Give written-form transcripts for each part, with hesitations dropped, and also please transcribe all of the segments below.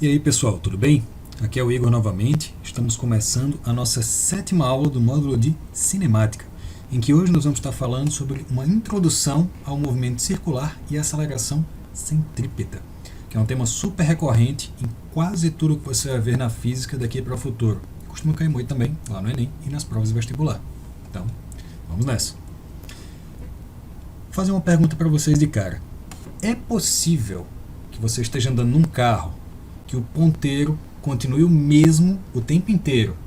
E aí pessoal, tudo bem? Aqui é o Igor novamente. Estamos começando a nossa 7ª aula do módulo de cinemática, em que hoje nós vamos estar falando sobre uma introdução ao movimento circular e aceleração centrípeta, que é um tema super recorrente em quase tudo que você vai ver na física daqui para o futuro. Costuma cair muito também lá no Enem e nas provas de vestibular. Então, vamos nessa. Vou fazer uma pergunta para vocês de cara. É possível que você esteja andando num carro que o ponteiro continue o mesmo o tempo inteiro,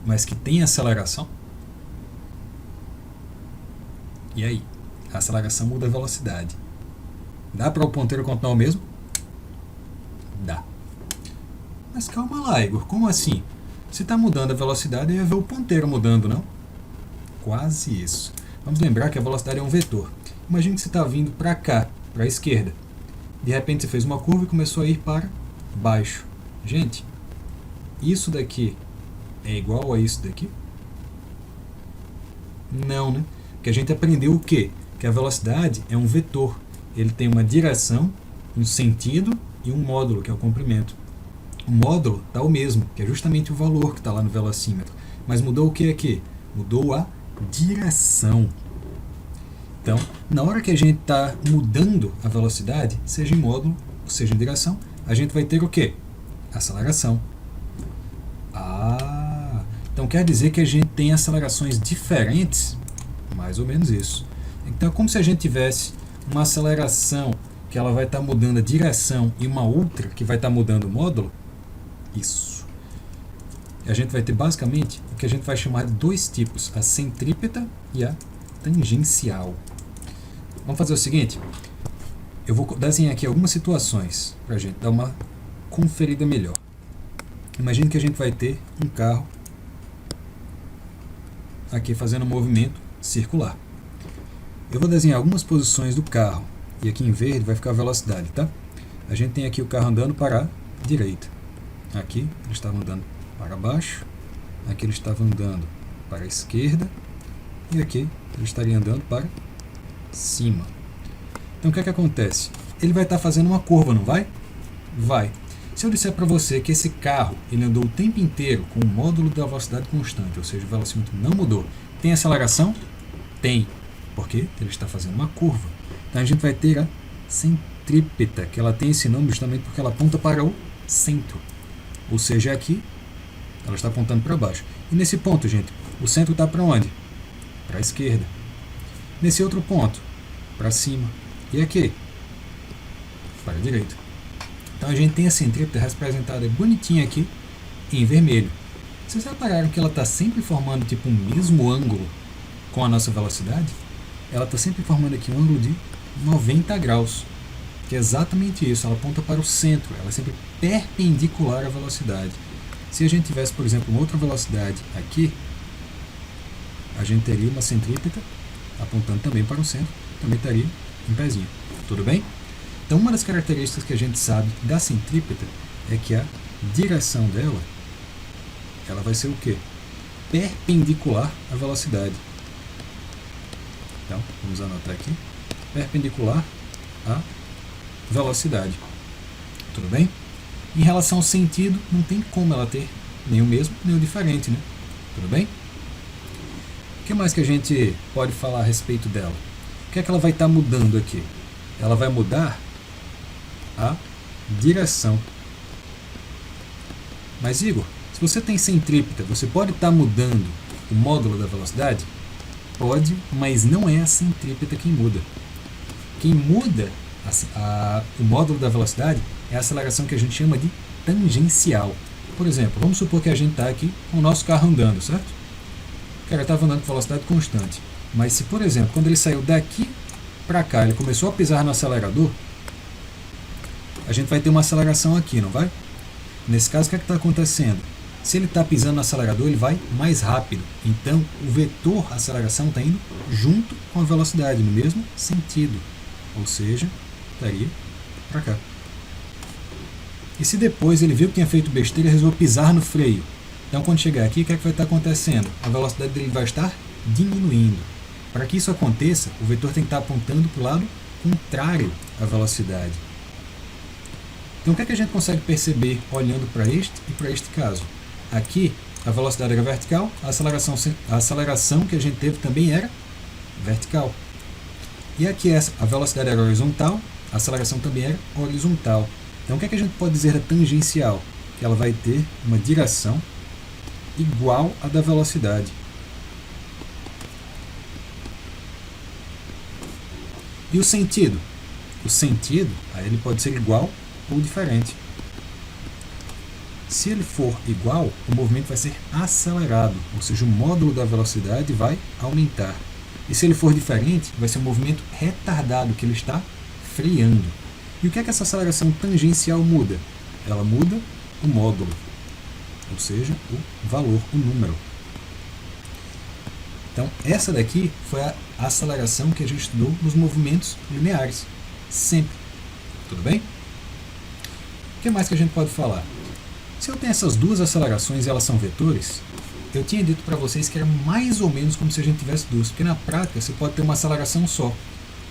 mas que tenha aceleração? E aí? A aceleração muda a velocidade. Dá para o ponteiro continuar o mesmo? Dá. Mas calma lá, Igor, como assim? Se está mudando a velocidade, eu ia ver o ponteiro mudando, não? Quase isso. Vamos lembrar que a velocidade é um vetor. Imagine que você está vindo para cá, para a esquerda. De repente você fez uma curva e começou a ir para baixo. Gente, isso daqui é igual a isso daqui? Não, né? Porque a gente aprendeu o quê? Que a velocidade é um vetor. Ele tem uma direção, um sentido e um módulo, que é o comprimento. O módulo está o mesmo, que é justamente o valor que está lá no velocímetro. Mas mudou o que aqui? Mudou a direção. Então, na hora que a gente está mudando a velocidade, seja em módulo ou seja em direção, a gente vai ter o quê? Aceleração. Então quer dizer que a gente tem acelerações diferentes? Mais ou menos isso. Então é como se a gente tivesse uma aceleração que ela vai estar mudando a direção e uma outra que vai estar mudando o módulo. Isso. E a gente vai ter basicamente o que a gente vai chamar de dois tipos, a centrípeta e a tangencial. Vamos fazer o seguinte, eu vou desenhar aqui algumas situações para a gente dar uma conferida melhor. Imagine que a gente vai ter um carro aqui fazendo um movimento circular. Eu vou desenhar algumas posições do carro e aqui em verde vai ficar a velocidade, tá? A gente tem aqui o carro andando para a direita. Aqui ele estava andando para baixo, aqui ele estava andando para a esquerda e aqui ele estaria andando para cima. Então o que é que acontece? Ele vai estar fazendo uma curva, não vai? Vai. Se eu disser para você que esse carro ele andou o tempo inteiro com o módulo da velocidade constante, ou seja, o velocímetro não mudou, tem aceleração? Tem, porque ele está fazendo uma curva. Então a gente vai ter a centrípeta, que ela tem esse nome justamente porque ela aponta para o centro. Ou seja, aqui ela está apontando para baixo. E nesse ponto, gente, o centro está para onde? Para a esquerda. Nesse outro ponto, para cima. E aqui? Para a direita. Então a gente tem a centrípeta representada bonitinha aqui em vermelho. Vocês repararam que ela está sempre formando tipo um mesmo ângulo com a nossa velocidade? Ela está sempre formando aqui um ângulo de 90 graus. Que é exatamente isso, ela aponta para o centro, ela é sempre perpendicular à velocidade. Se a gente tivesse, por exemplo, uma outra velocidade aqui, a gente teria uma centrípeta apontando também para o centro, também estaria em pezinho. Tudo bem? Então uma das características que a gente sabe da centrípeta é que a direção dela, ela vai ser o quê? Perpendicular à velocidade. Então, vamos anotar aqui. Perpendicular à velocidade. Tudo bem? Em relação ao sentido, não tem como ela ter nem o mesmo, nem o diferente, né? Tudo bem? O que mais que a gente pode falar a respeito dela? O que é que ela vai estar mudando aqui? Ela vai mudar a direção. Mas Igor, se você tem centrípeta, você pode estar mudando o módulo da velocidade? Pode, mas não é a centrípeta quem muda. Quem muda o módulo da velocidade é a aceleração que a gente chama de tangencial. Por exemplo, vamos supor que a gente está aqui com o nosso carro andando, certo? O cara estava andando com velocidade constante. Mas se, por exemplo, quando ele saiu daqui para cá, ele começou a pisar no acelerador, a gente vai ter uma aceleração aqui, não vai? Nesse caso, o que é que está acontecendo? Se ele está pisando no acelerador, ele vai mais rápido. Então, o vetor aceleração está indo junto com a velocidade, no mesmo sentido. Ou seja, estaria para cá. E se depois ele viu que tinha feito besteira e resolveu pisar no freio? Então, quando chegar aqui, o que é que vai estar acontecendo? A velocidade dele vai estar diminuindo. Para que isso aconteça, o vetor tem que estar apontando para o lado contrário à velocidade. Então o que é que a gente consegue perceber olhando para este e para este caso? Aqui a velocidade era vertical, a aceleração que a gente teve também era vertical. E aqui a velocidade era horizontal, a aceleração também era horizontal. Então o que é que a gente pode dizer da tangencial? Que ela vai ter uma direção igual à da velocidade. E o sentido? O sentido, aí ele pode ser igual ou diferente. Se ele for igual, o movimento vai ser acelerado, ou seja, o módulo da velocidade vai aumentar. E se ele for diferente, vai ser um movimento retardado, que ele está freando. E o que é que essa aceleração tangencial muda? Ela muda o módulo, ou seja, o valor, o número. Então, essa daqui foi a aceleração que a gente estudou nos movimentos lineares. Sempre. Tudo bem? O que mais que a gente pode falar? Se eu tenho essas duas acelerações e elas são vetores, eu tinha dito para vocês que era mais ou menos como se a gente tivesse duas, porque na prática você pode ter uma aceleração só.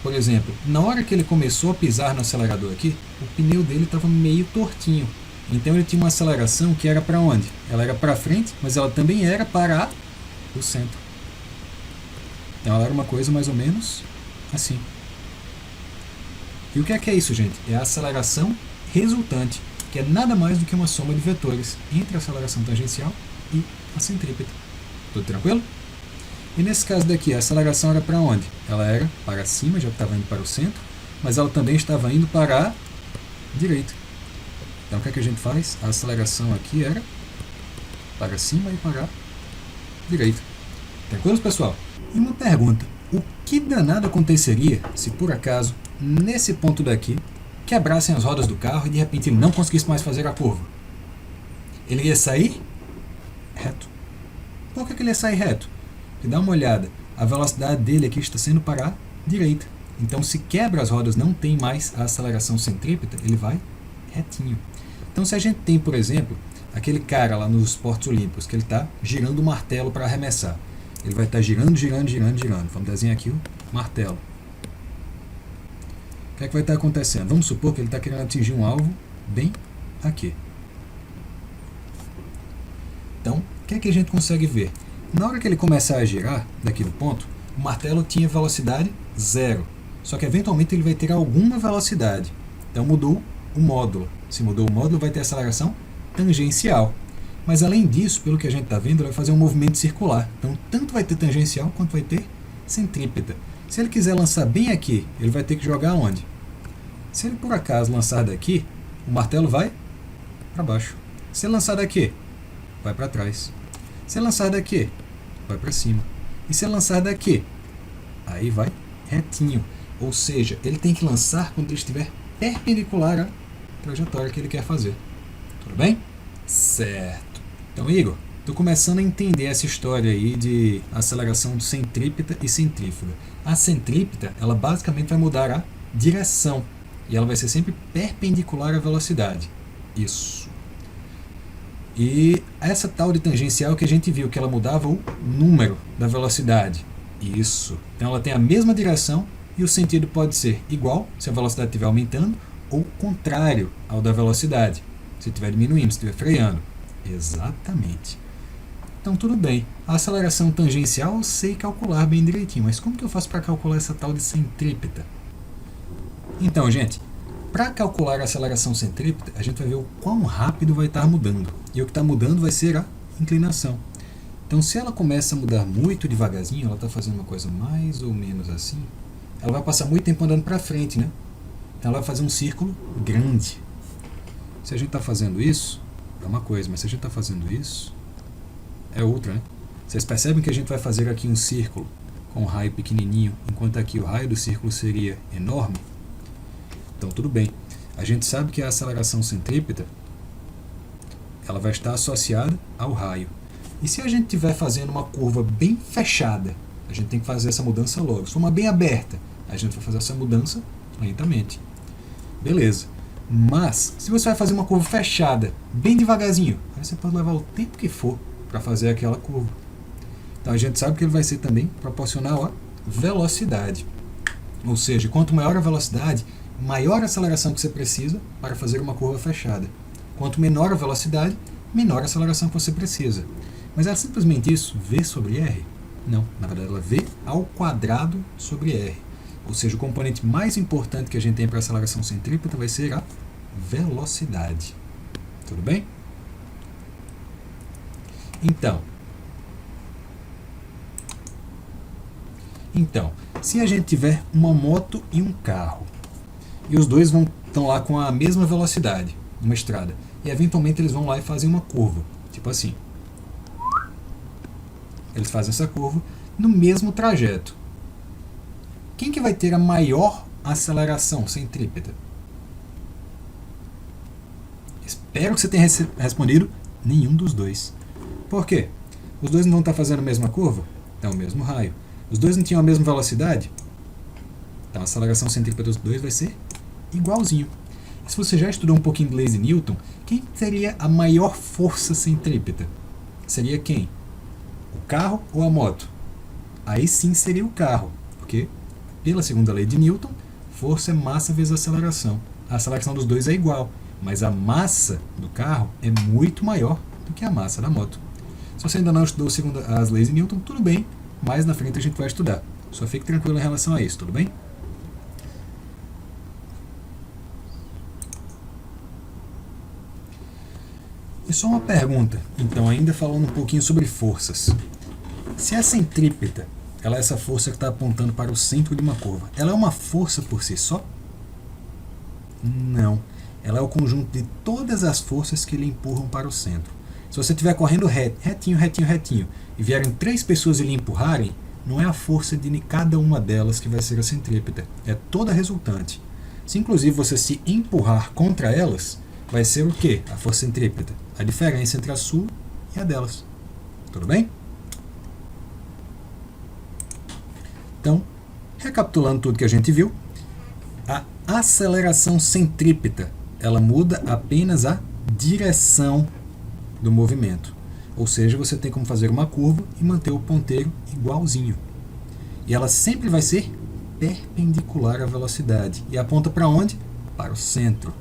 Por exemplo, na hora que ele começou a pisar no acelerador aqui, o pneu dele estava meio tortinho. Então ele tinha uma aceleração que era para onde? Ela era para frente, mas ela também era para o centro. Então ela era uma coisa mais ou menos assim. E o que é isso, gente? É a aceleração resultante, que é nada mais do que uma soma de vetores entre a aceleração tangencial e a centrípeta. Tudo tranquilo? E nesse caso daqui, a aceleração era para onde? Ela era para cima, já estava indo para o centro, mas ela também estava indo para a direita. Então o que é que a gente faz? A aceleração aqui era para cima e para a direita. Tranquilo, pessoal? E uma pergunta: o que danado aconteceria se por acaso, nesse ponto daqui, quebrassem as rodas do carro e de repente ele não conseguisse mais fazer a curva? Ele ia sair reto. Por que ele ia sair reto? Porque dá uma olhada, a velocidade dele aqui está sendo para a direita. Então se quebra as rodas, não tem mais a aceleração centrípeta, ele vai retinho. Então se a gente tem, por exemplo, aquele cara lá nos esportes olímpicos, que ele está girando o martelo para arremessar. Ele vai estar girando, girando, girando, girando. Vamos desenhar aqui o martelo. O que é que vai estar acontecendo? Vamos supor que ele está querendo atingir um alvo bem aqui. Então, o que é que a gente consegue ver? Na hora que ele começar a girar, daqui do ponto, o martelo tinha velocidade 0. Só que eventualmente ele vai ter alguma velocidade. Então mudou o módulo. Se mudou o módulo, vai ter aceleração tangencial. Mas além disso, pelo que a gente está vendo, ele vai fazer um movimento circular. Então tanto vai ter tangencial quanto vai ter centrípeta. Se ele quiser lançar bem aqui, ele vai ter que jogar onde? Se ele por acaso lançar daqui, o martelo vai para baixo. Se ele lançar daqui, vai para trás. Se ele lançar daqui, vai para cima. E se ele lançar daqui, aí vai retinho. Ou seja, ele tem que lançar quando ele estiver perpendicular à trajetória que ele quer fazer. Tudo bem? Certo. Então, Igor, estou começando a entender essa história aí de aceleração centrípeta e centrífuga. A centrípeta, ela basicamente vai mudar a direção. E ela vai ser sempre perpendicular à velocidade. Isso. E essa tal de tangencial que a gente viu, que ela mudava o número da velocidade. Isso. Então ela tem a mesma direção e o sentido pode ser igual, se a velocidade estiver aumentando, ou contrário ao da velocidade. Se estiver diminuindo, se estiver freando. Exatamente. Então tudo bem. A aceleração tangencial eu sei calcular bem direitinho, mas como que eu faço para calcular essa tal de centrípeta? Então, gente, para calcular a aceleração centrípeta, a gente vai ver o quão rápido vai estar mudando. E o que está mudando vai ser a inclinação. Então, se ela começa a mudar muito devagarzinho, ela está fazendo uma coisa mais ou menos assim, ela vai passar muito tempo andando para frente, né? Então, ela vai fazer um círculo grande. Se a gente está fazendo isso, é uma coisa, mas se a gente está fazendo isso, é outra, né? Vocês percebem que a gente vai fazer aqui um círculo com um raio pequenininho, enquanto aqui o raio do círculo seria enorme? Então, tudo bem. A gente sabe que a aceleração centrípeta ela vai estar associada ao raio. E se a gente estiver fazendo uma curva bem fechada, a gente tem que fazer essa mudança logo. Se for uma bem aberta, a gente vai fazer essa mudança lentamente. Beleza. Mas, se você vai fazer uma curva fechada, bem devagarzinho, aí você pode levar o tempo que for para fazer aquela curva. Então, a gente sabe que ele vai ser também proporcional à velocidade. Ou seja, quanto maior a velocidade, maior a aceleração que você precisa para fazer uma curva fechada. Quanto menor a velocidade, menor a aceleração que você precisa. Mas é simplesmente isso, V sobre R? Não, na verdade ela é V ao quadrado sobre R. Ou seja, o componente mais importante que a gente tem para a aceleração centrípeta vai ser a velocidade. Tudo bem? Então, se a gente tiver uma moto e um carro, e os dois estão lá com a mesma velocidade, numa estrada, e eventualmente eles vão lá e fazem uma curva, tipo assim. Eles fazem essa curva no mesmo trajeto. Quem que vai ter a maior aceleração centrípeta? Espero que você tenha respondido nenhum dos dois. Por quê? Os dois não vão estar fazendo a mesma curva? É o mesmo raio. Os dois não tinham a mesma velocidade? Então a aceleração centrípeta dos dois vai ser igualzinho. E se você já estudou um pouquinho inglês de Newton, quem seria a maior força centrípeta? Seria quem? O carro ou a moto? Aí sim seria o carro, porque pela segunda lei de Newton, força é massa vezes aceleração. A aceleração dos dois é igual, mas a massa do carro é muito maior do que a massa da moto. Se você ainda não estudou segundo as leis de Newton, tudo bem, mais na frente a gente vai estudar. Só fique tranquilo em relação a isso, tudo bem? E só uma pergunta, então, ainda falando um pouquinho sobre forças. Se a centrípeta, ela é essa força que está apontando para o centro de uma curva, ela é uma força por si só? Não. Ela é o conjunto de todas as forças que lhe empurram para o centro. Se você estiver correndo retinho, e vierem 3 pessoas e lhe empurrarem, não é a força de cada uma delas que vai ser a centrípeta, é toda a resultante. Se inclusive você se empurrar contra elas, vai ser o quê? A força centrípeta. A diferença entre a sua e a delas. Tudo bem? Então, recapitulando tudo que a gente viu, a aceleração centrípeta, ela muda apenas a direção do movimento. Ou seja, você tem como fazer uma curva e manter o ponteiro igualzinho. E ela sempre vai ser perpendicular à velocidade. E aponta para onde? Para o centro.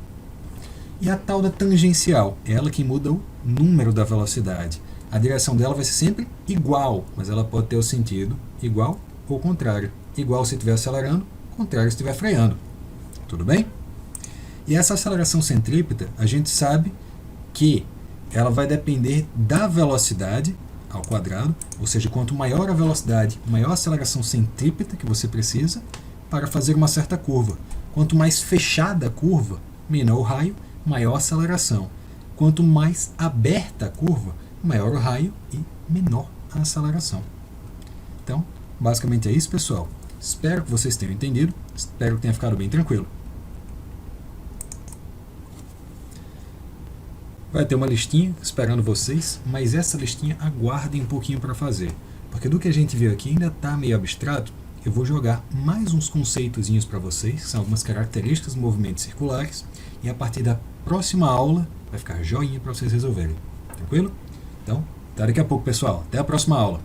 E a tal da tangencial, ela que muda o número da velocidade. A direção dela vai ser sempre igual, mas ela pode ter o sentido igual ou contrário. Igual se estiver acelerando, contrário se estiver freando. Tudo bem? E essa aceleração centrípeta, a gente sabe que ela vai depender da velocidade ao quadrado, ou seja, quanto maior a velocidade, maior a aceleração centrípeta que você precisa para fazer uma certa curva. Quanto mais fechada a curva, menor o raio, maior a aceleração. Quanto mais aberta a curva, maior o raio e menor a aceleração. Então, basicamente é isso, pessoal. Espero que vocês tenham entendido, espero que tenha ficado bem tranquilo. Vai ter uma listinha esperando vocês, mas essa listinha aguardem um pouquinho para fazer, porque do que a gente viu aqui ainda está meio abstrato. Eu vou jogar mais uns conceitozinhos para vocês, que são algumas características dos movimentos circulares, e a partir da próxima aula vai ficar joinha para vocês resolverem. Tranquilo? Então, até daqui a pouco, pessoal. Até a próxima aula.